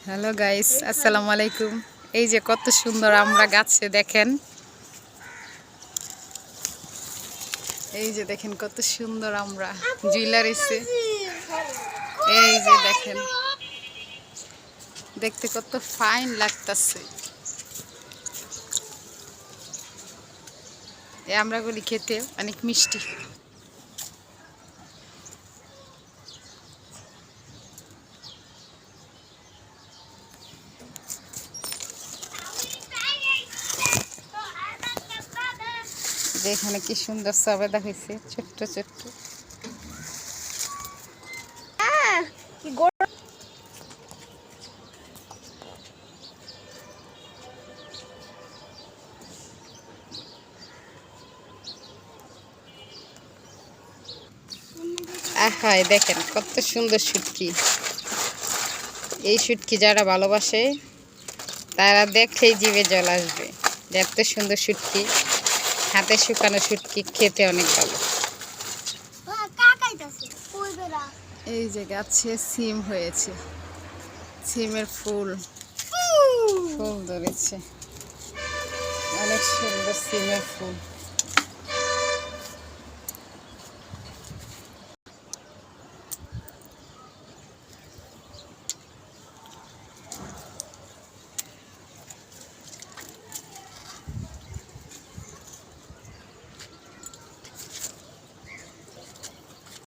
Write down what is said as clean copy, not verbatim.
Hello guys, আসসালামু আলাইকুম। এই যে কত সুন্দর আমরা গাছে দেখেন, এই যে দেখেন কত সুন্দর আমরা জুইলারিছে। এই যে দেখেন, দেখতে কত ফাইন লাগতাছে। এই আমরাগুলি খেতে অনেক মিষ্টি। এখানে কি সুন্দর সবেদা হয়েছে, ছোট্ট ছোট্ট। আহাই দেখেন কত সুন্দর শুটকি। এই শুটকি যারা ভালোবাসে তারা দেখলেই জিভে জল আসবে। এত সুন্দর শুটকি, হাতে শুকানো শুটকি খেতে অনেক ভালো। এই যে গাছে সিম হয়েছে, সিমের ফুল ফুল ধরেছে, অনেক সুন্দর সিমের ফুল।